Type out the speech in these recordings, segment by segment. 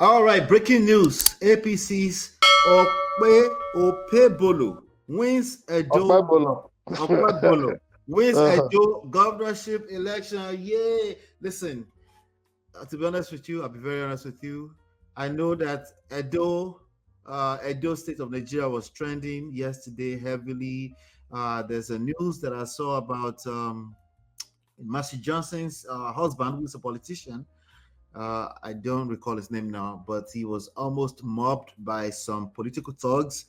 All right, breaking news. APC's Okpebholo wins Edo. Okpebholo. Okpebholo wins Uh-huh. Edo governorship election. Yay! Listen, to be honest with you, I'll be very honest with you. I know that Edo State of Nigeria was trending yesterday heavily. There's a news that I saw about Mercy Johnson's husband, who's a politician. I don't recall his name now, but he was almost mobbed by some political thugs.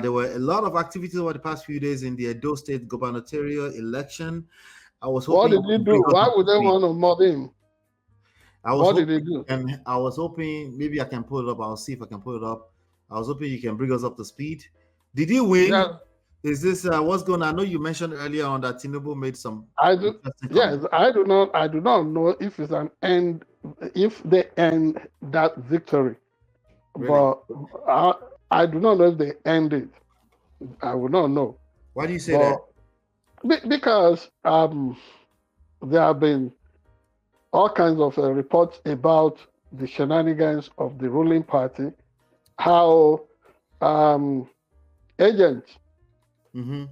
There were a lot of activities over the past few days in the Edo State gubernatorial election. I was What hoping did you he could do? bring us Why up to would they speed. want to mob him? I was What did hoping, he do? and I was hoping maybe I can pull it up. I'll see if I can pull it up. I was hoping you can bring us up to speed. Did he win? Yeah, Is this what's going on? I know you mentioned earlier on that Tinubu made some I do. interesting Yes, comments. I do not. I do not know if it's an end, if they end that victory. Really? But I, I do not know if they end it. I would not know. Why do you say But that? because there have been all kinds of reports about the shenanigans of the ruling party, how um, agents, Mm-hmm.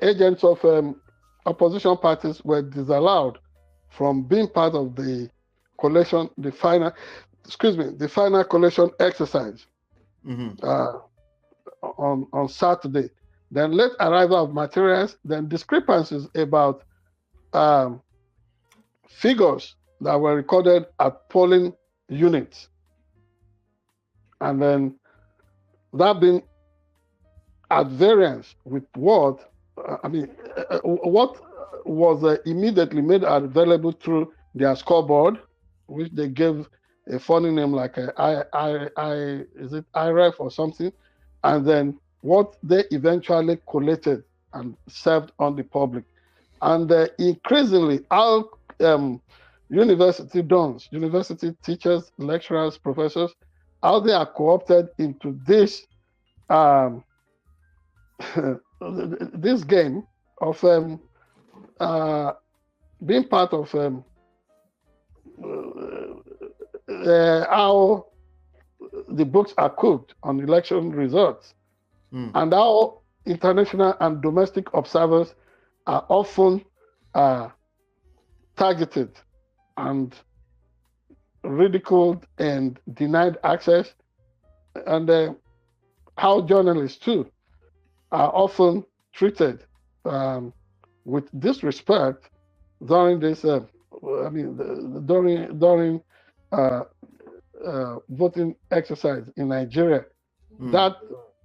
agents of opposition parties were disallowed from being part of the collation, the final collation exercise Mm-hmm. On Saturday. Then late arrival of materials, then discrepancies about um, figures that were recorded at polling units, and then that being at variance with what was immediately made available through their scoreboard, which they gave a funny name like is it IREF or something, and then what they eventually collated and served on the public. And increasingly, our university dons, university teachers, lecturers, professors, how they are co-opted into this um, this game of uh, being part of how the books are cooked on election results, and how international and domestic observers are often targeted and ridiculed and denied access, and how journalists too are often treated with disrespect during this. During uh, voting exercise in Nigeria. That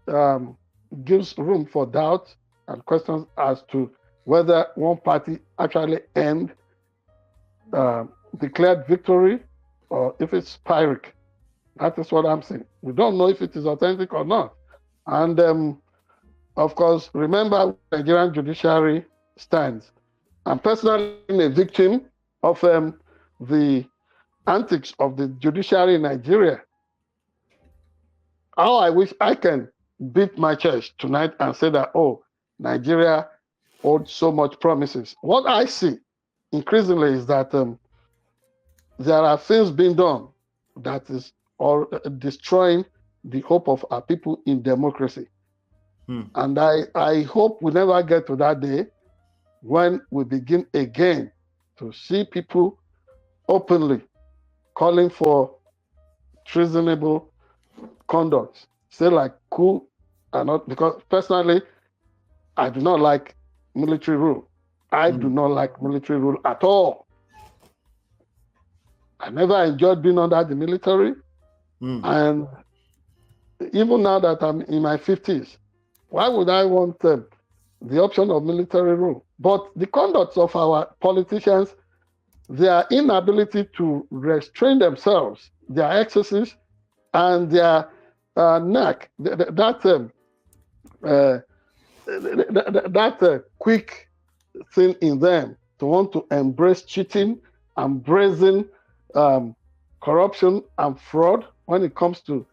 um, gives room for doubt and questions as to whether one party actually declared victory or if it's Pyrrhic. That is what I'm saying. We don't know if it is authentic or not. And of course, remember Nigerian judiciary stands. I'm personally a victim of the antics of the judiciary in Nigeria. How I wish I can beat my chest tonight and say that, oh, Nigeria holds so much promises. What I see increasingly is that there are things being done that is destroying the hope of our people in democracy. And I hope we never get to that day when we begin again to see people openly calling for treasonable conduct. Say like coup and not, because personally, I do not like military rule. I do not like military rule at all. I never enjoyed being under the military. And even now that I'm in my 50s, why would I want the option of military rule? But the conduct of our politicians, their inability to restrain themselves, their excesses, and their quick thing in them to want to embrace cheating, embracing corruption and fraud when it comes to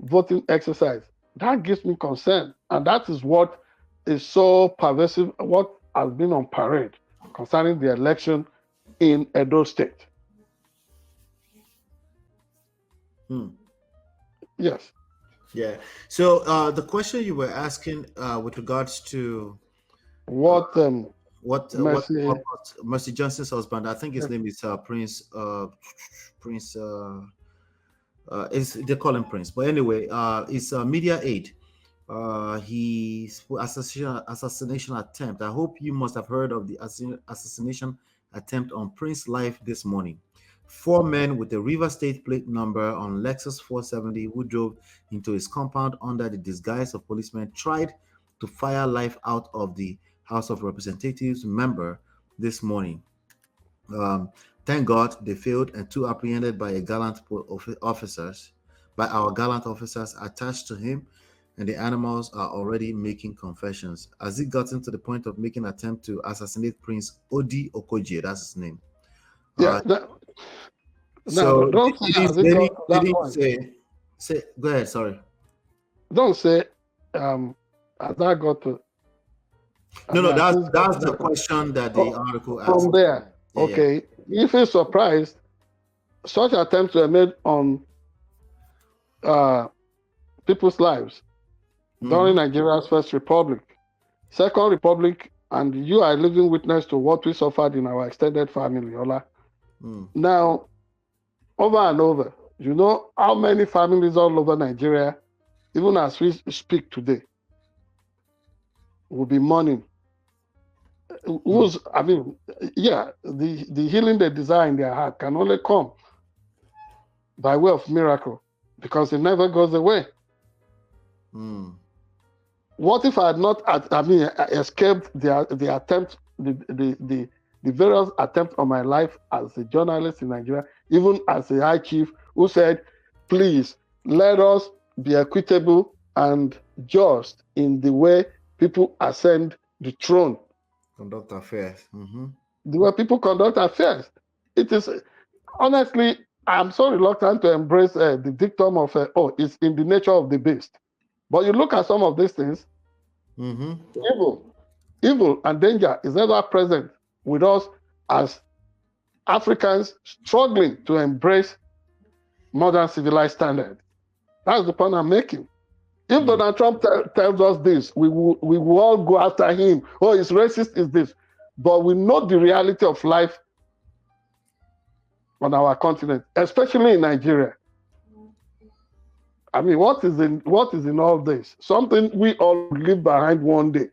voting exercise. That gives me concern. And that is what is so pervasive, what has been on parade concerning the election in Edo State. Hmm. Yes. Yeah. So the question you were asking with regards to uh, What what Mercy? Mercy Johnson's husband, I think his Yes. name is Prince. Is they call him Prince, but anyway, it's a media aid. His assassination attempt. I hope you must have heard of the assassination attempt on Prince's life this morning. Four men with a River State plate number on Lexus 470 who drove into his compound under the disguise of policemen tried to fire life out of the House of Representatives member this morning. Um, thank God they failed, and two apprehended by a officers, by our gallant officers attached to him, and the animals are already making confessions. Has it gotten to the point of making attempt to assassinate Prince Odi Okojie? That's his name. Yeah. Uh, Now, so don't say has it they got didn't, to they that didn't point. say. Go ahead. Sorry. Don't say has that got to. I No, mean, no. has That's this got to that's the that point? question that the Oh, article asked. from there, Yeah, yeah. okay. If he's surprised, such attempts were made on uh, people's lives Mm-hmm. during Nigeria's first republic, second republic, and you are living witness to what we suffered in our extended family, Ola. Mm. Now, over and over, you know how many families all over Nigeria, even as we speak today, will be mourning. Mm. Who's, I mean, yeah, the healing they desire in their heart can only come by way of miracle because it never goes away. Mm. What if I had not, escaped the attempt, the various attempts on my life as a journalist in Nigeria, even as a high chief who said, please let us be equitable and just in the way people ascend the throne, Conduct affairs. Mm-hmm. the way people conduct affairs. It is honestly, I'm so reluctant to embrace the dictum of, oh, it's in the nature of the beast. But you look at some of these things, Mm-hmm. evil, evil and danger is ever present with us as Africans struggling to embrace modern civilized standards. That's the point I'm making. If Mm. Donald Trump tells us this, we will all go after him. Oh, he's racist, is this. But we know the reality of life on our continent, especially in Nigeria. I mean, what is in all this? Something we all leave behind one day,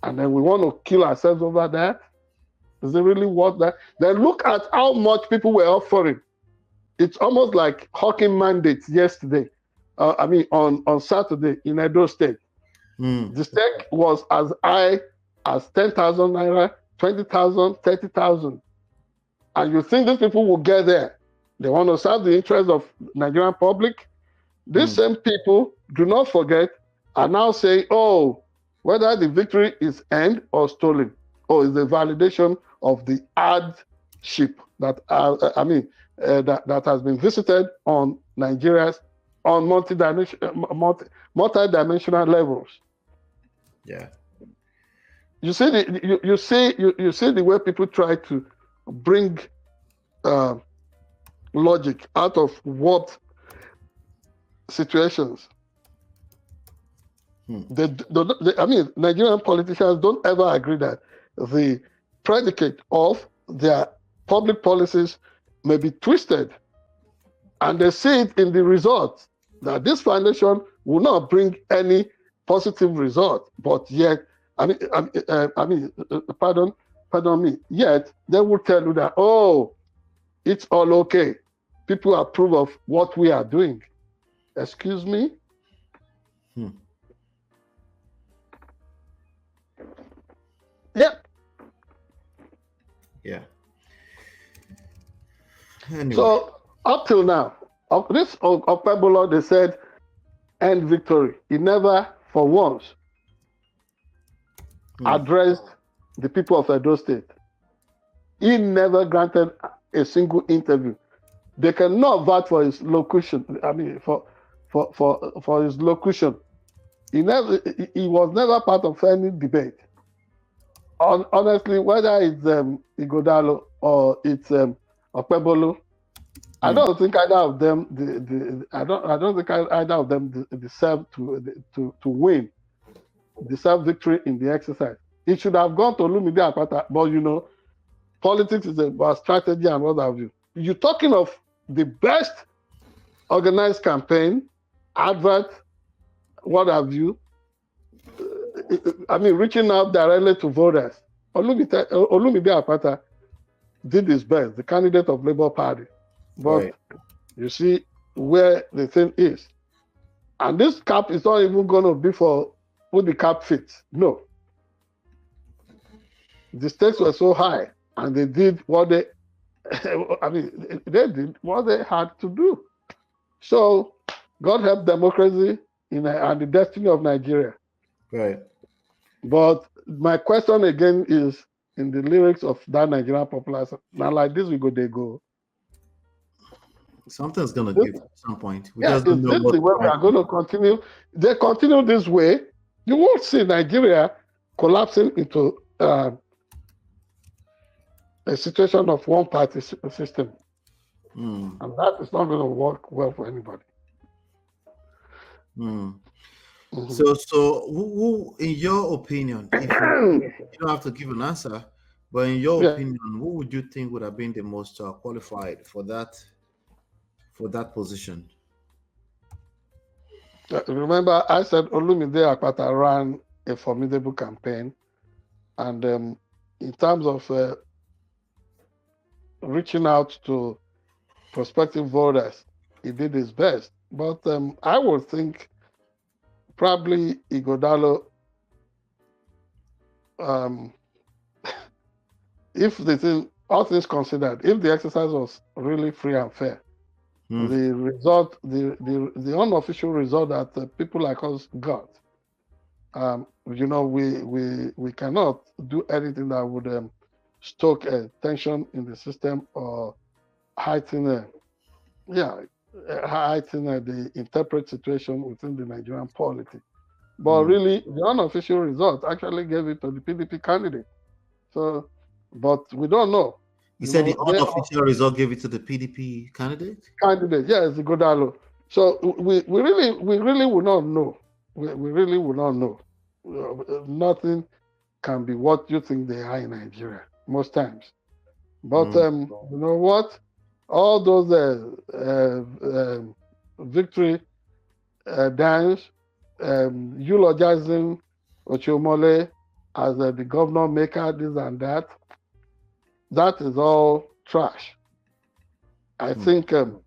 and then we want to kill ourselves over that. Is it really worth that? Then look at how much people were offering. It's almost like hawking mandates yesterday. On Saturday in Edo State. Mm. The stake was as high as 10,000 naira, 20,000, 30,000. And you think these people will get there? They want to serve the interests of Nigerian public. These Mm. same people, do not forget, are now saying, oh, whether the victory is earned or stolen, or is the validation of the hardship that has been visited on Nigeria's on multi-dimensional levels. Yeah. You see you see the way people try to bring uh, logic out of what situations. Hmm. Nigerian politicians don't ever agree that the predicate of their public policies may be twisted, and they see it in the results that this foundation will not bring any positive result. But yet, pardon me. Yet they will tell you that, oh, it's all okay. People approve of what we are doing. Excuse me. Hmm. Yeah. Yeah. Anyway. So up till now, of this Okpebholo, they said end victory. He never, for once, Hmm. addressed the people of Edo State. He never granted a single interview. They cannot vote for his locution. For his locution. He was never part of any debate. Honestly, whether it's Igodalo or it's Okpebholo, I don't think either of them. I don't think either of them deserve to win, deserve victory in the exercise. It should have gone to Olumide Akpata, but politics is about strategy and what have you. You're talking of the best organized campaign, advert, what have you. I mean, reaching out directly to voters. Olumide Akpata did his best, the candidate of Labour Party. But you see where the thing is. And this cap is not even going to be for who the cap fits. No. The stakes were so high, and they did what they did what they had to do. So God help democracy and the destiny of Nigeria. Right. But my question again is in the lyrics of that Nigerian popular song. Now, like this, they go. Something's gonna give at some point. We just don't know what the way we are going to continue. They continue this way, you won't see Nigeria collapsing into a situation of one-party system, and that is not going to work well for anybody. So, who, in your opinion, if you don't have to give an answer, but in your opinion, who would you think would have been the most qualified for that position? Remember, I said Olumide Akpata ran a formidable campaign, and in terms of reaching out to prospective voters, he did his best. But I would think probably Ighodalo, if all things considered, if the exercise was really free and fair, the result, the unofficial result that people like us got, we cannot do anything that would stoke a tension in the system or heighten the interpret situation within the Nigerian polity. But really, the unofficial result actually gave it to the PDP candidate. So, but we don't know. You said the unofficial result gave it to the PDP candidate? Candidate, yes, Ighodalo. So we really will not know. We really will not know. Nothing can be what you think they are in Nigeria most times. But you know what? All those victory dance, eulogizing Ochiomole as the governor maker, this and that, that is all trash. I think the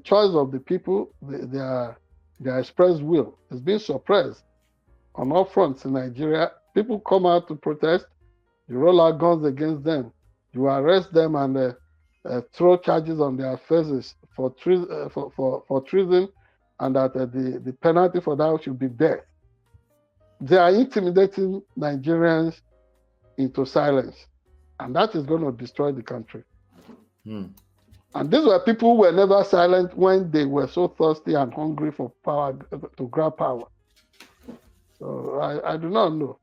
choice of the people, their expressed will is being suppressed on all fronts in Nigeria. People come out to protest, you roll out guns against them, you arrest them and throw charges on their faces for treason, and that the penalty for that should be death. They are intimidating Nigerians into silence, and that is going to destroy the country. And these were people who were never silent when they were so thirsty and hungry for power, to grab power. So I do not know.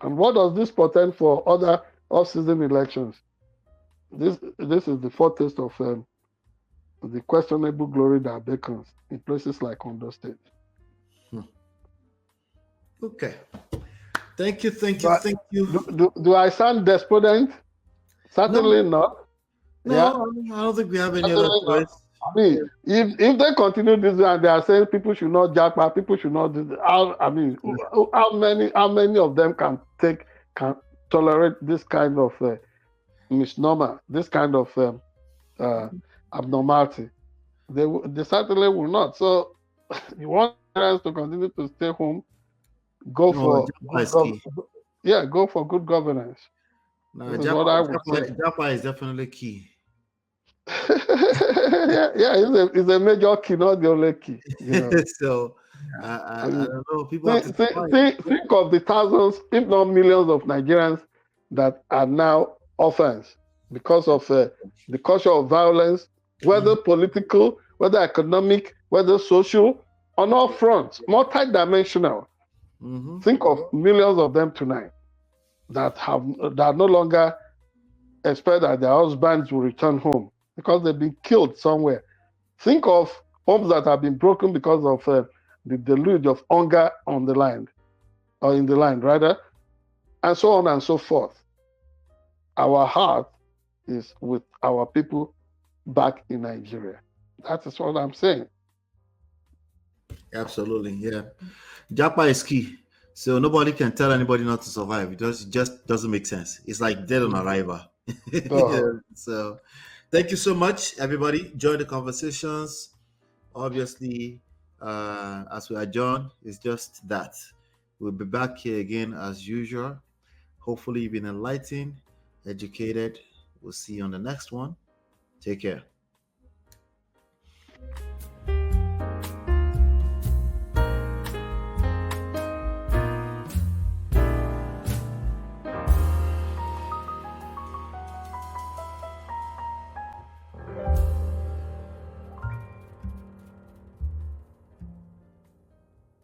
And what does this portend for other off-season elections? This is the foretaste of the questionable glory that beckons in places like Ondo State. Okay. Thank you. Do I sound despondent? Certainly not. No, I don't think we have any other choice. I mean, if they continue this way and they are saying people should not jackpot, people should not do this, how many of them can tolerate this kind of misnomer, this kind of abnormality? They certainly will not. So you want parents to continue to stay home, go for good governance. No, Japa is definitely key. It's a major key, not the only key. So I don't know. People think of the thousands, if not millions, of Nigerians that are now orphans because of the culture of violence, whether political, whether economic, whether social, on all fronts, multidimensional. Think of millions of them tonight that no longer expect that their husbands will return home because they've been killed somewhere. Think of homes that have been broken because of the deluge of hunger on the land, or in the land rather, and so on and so forth. Our heart is with our people back in Nigeria. That is what I'm saying. Absolutely, yeah. Japa is key. So nobody can tell anybody not to survive. It just doesn't make sense. It's like dead on Mhm. arrival. Yeah. Uh, So thank you so much, everybody. Join the conversations. Obviously, as we adjourn, it's just that. We'll be back here again as usual. Hopefully, you've been enlightened, educated. We'll see you on the next one. Take care.